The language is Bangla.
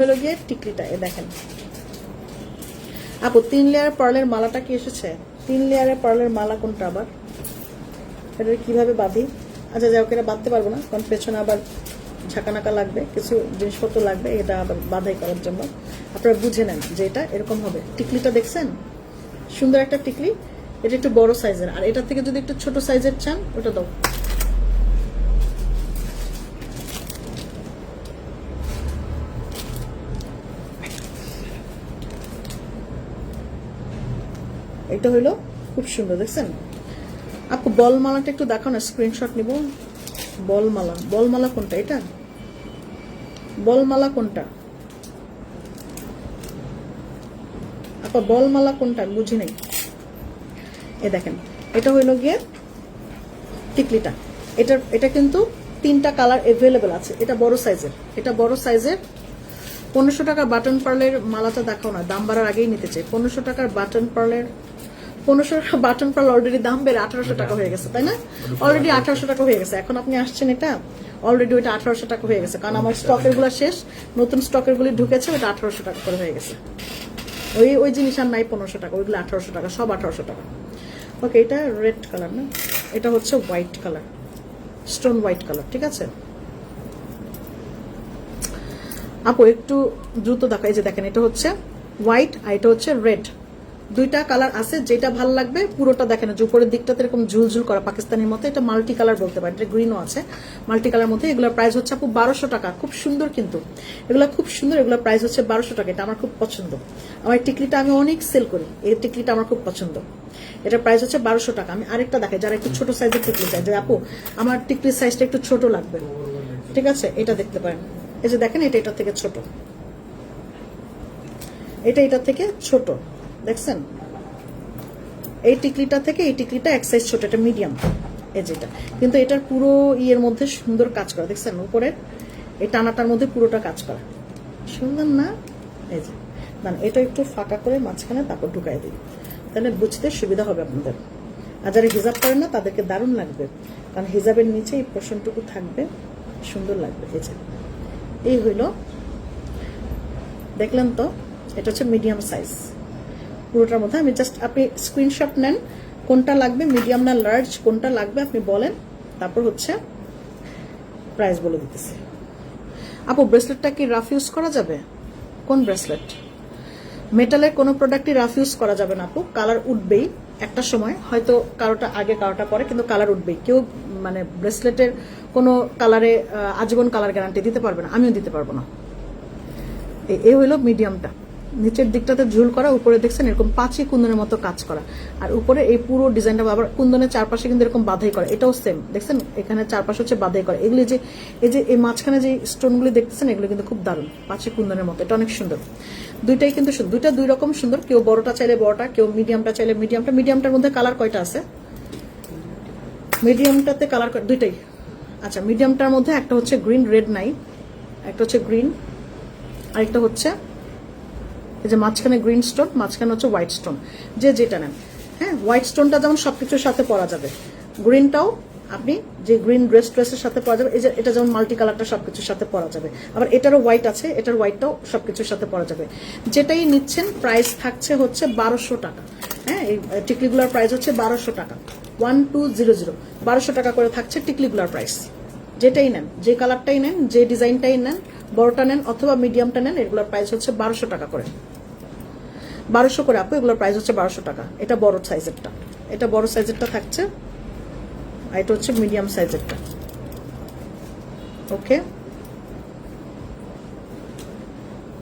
হলো গিয়ে টিকলিটা, এ দেখেন আপু 3 লেয়ারের পার্লের মালাটা কি এসেছে? 3 লেয়ারের পার্লের মালা কোনটা আবার? এটা কিভাবে বাঁধি? আচ্ছা যাও, এটা বাঁধতে পারবো না, কারণ পেছনে আবার ঝাঁকানাকা লাগবে, কিছু জিনিসপত্র লাগবে এটা আবার বাঁধাই করার জন্য। আপনারা বুঝে নেন যে এটা এরকম হবে। টিকলিটা দেখছেন? সুন্দর একটা টিকলি। এটা একটু বড় সাইজের, আর এটার থেকে যদি একটু ছোট সাইজের চান ওটা দাও। এটা হইলো খুব সুন্দর, দেখছেন? আপু বলমালাটা একটু দেখাও না, স্ক্রিনশট নিব। বলমালা, বলমালা কোনটা? এটা বলমালা কোনটা আপা? বলমালা কোনটা বুঝি নাই। এ দেখেন, এটা হইলো গিয়ে টিকলিটা। এটা কিন্তু 3টা কালার অ্যাভেলেবেল আছে। এটা বড় সাইজের, এটা বড় সাইজের। 1500 টাকার বাটন পার্লের মালাটা দেখাও না, দাম বাড়ার আগেই নিতে চাই। 1500 টাকার বাটন পার্লের, 1500 টাকা বাটন পার্ল অলরেডি দাম বেড়ে 1800 টাকা হয়ে গেছে, তাই না? অলরেডি 1800 টাকা হয়ে গেছে। এখন আপনি আসছেন, এটা অলরেডি ওইটা 1800 টাকা হয়ে গেছে, কারণ আমার স্টকের গুলো শেষ, নতুন স্টকের গুলি ঢুকেছে, ওইটা 1800 টাকা করে হয়ে গেছে। ওই জিনিস আর নাই 1500 টাকা, ওইগুলো 1800 টাকা, সব 1800 টাকা। ওকে, এটা রেড কালার না, এটা হচ্ছে white colour, stone white colour, ঠিক আছে আপু? একটু দ্রুত দেখো। এই যে দেখেন, এটা হচ্ছে হোয়াইট আর এটা হচ্ছে রেড, 2টা কালার আছে। যেটা ভালো লাগবে পুরোটা দেখেন, যে উপরের দিকটাতে এরকম ঝুলঝুল করা পাকিস্তানের মতো, এটা মাল্টি কালার বলতে পারেন, এটা গ্রিনও আছে মাল্টি কালার মধ্যে। এগুলোর প্রাইস হচ্ছে আপু 1200 টাকা। খুব সুন্দর কিন্তু এগুলো, খুব সুন্দর। এগুলোর প্রাইস হচ্ছে 1200 টাকা। এটা আমার খুব পছন্দ, আমার টিকলিটা আমি অনেক সেল করি, এই টিকলিটা আমার খুব পছন্দ। এটার প্রাইস হচ্ছে 1200 টাকা। আমি আরেকটা দেখাই, যারা একটু ছোট সাইজের টিকলি চাই, যে আপু আমার টিকলির সাইজটা একটু ছোট লাগবে, ঠিক আছে, এটা দেখতে পারেন। এই যে দেখেন, এটা এটার থেকে ছোট, এটা এটার থেকে ছোট, দেখছেন? এই টিকলিটা থেকে এই টিকলিটা এক সাইজ ছোট, এটা মিডিয়াম, এই যেটা। কিন্তু এটার পুরো ইয়ের মধ্যে সুন্দর কাজ করা, দেখছেন? উপরে এই টানাটার মধ্যে পুরোটা কাজ করা, সুন্দর না? এই যে এটা একটু ফাঁকা করে মাঝখানে তারপর ঢুকাই দিই, তাহলে বুঝতে সুবিধা হবে আপনাদের। আর যারা হিজাব করেন না তাদেরকে দারুণ লাগবে, কারণ হিজাবের নিচে এই পোর্শনটুকু থাকবে, সুন্দর লাগবে। এই যে এই হইল, দেখলেন তো? এটা হচ্ছে মিডিয়াম সাইজ পুরোটার মধ্যে। আমি জাস্ট, আপনি স্ক্রিনশট নেন কোনটা লাগবে, মিডিয়াম না লার্জ, কোনটা লাগবে আপনি বলেন, তারপর হচ্ছে প্রাইস বলে দিতেছি। আপু ব্রেসলেটটা কি রাফ ইউজ করা যাবে? কোন ব্রেসলেট? মেটালের কোনো প্রোডাক্টই রাফ ইউজ করা যাবে না আপু, কালার উঠবেই একটা সময়, হয়তো কারোটা আগে কারোটা পরে, কিন্তু কালার উঠবেই। কেউ মানে ব্রেসলেটের কোনো কালারে আজীবন কালার গ্যারান্টি দিতে পারবে না, আমিও দিতে পারবো না। এই হইলো মিডিয়ামটা, নিচের দিকটাতে ঝুল করা, উপরে দেখছেন এরকম পাঁচি কুন্দনের মতো কাজ করা, আর উপরে এই পুরো ডিজাইনটা আবার কুন্দনের চারপাশে কিন্তু এরকম বাঁধাই করা, এটাও সেম, দেখছেন? এখানে চারপাশে হচ্ছে বাঁধাই করা। এগুলি যে এই মাঝখানে যে স্টোনগুলি দেখতেছেন, এগুলো কিন্তু খুব দারুণ, পাঁচি কুন্দনের মতো, এটা অনেক সুন্দর। দুইটাই কিন্তু দুইটা দুই রকম সুন্দর। কেউ বড়টা চাইলে বড়টা, কেউ মিডিয়ামটা চাইলে মিডিয়ামটা। মিডিয়ামটার মধ্যে কালার কয়টা আছে? মিডিয়ামটাতে কালার দুইটাই। আচ্ছা, মিডিয়ামটার মধ্যে একটা হচ্ছে গ্রিন, রেড নাই, একটা হচ্ছে গ্রিন, আরেকটা হচ্ছে এই যে মাঝখানে গ্রিন স্টোন, মাঝখানে হচ্ছে হোয়াইট স্টোন, যে যেটা নেন। হ্যাঁ, হোয়াইট স্টোনটা যেমন সবকিছুর সাথে পরা যাবে, গ্রিনটাও আপনি যে গ্রিন ড্রেসের সাথে পরা যাবে। এই যে এটা যেমন মাল্টি কালারটা সবকিছুর সাথে পরা যাবে, আবার এটারও হোয়াইট আছে, এটার হোয়াইটটাও সবকিছুর সাথে পরা যাবে। যেটাই নিচ্ছেন প্রাইস থাকছে হচ্ছে 1200 টাকা। হ্যাঁ, এই টিকলিগুলোর প্রাইস হচ্ছে 1200 টাকা, 1200, 1200 টাকা করে থাকছে টিকলিগুলোর প্রাইস। যেটাই নেন, যে কালারটাই নেন, যে ডিজাইনটাই নেন, বড়টা নেন অথবা মিডিয়ামটা নেন, এগুলোর প্রাইস হচ্ছে 1200 টাকা করে, 1200 করে আপু। এগুলোর প্রাইস হচ্ছে 1200 টাকা। এটা বড় সাইজেরটা, এটা বড় সাইজেরটা থাকছে, আর এটা হচ্ছে মিডিয়াম সাইজেরটা। ওকে।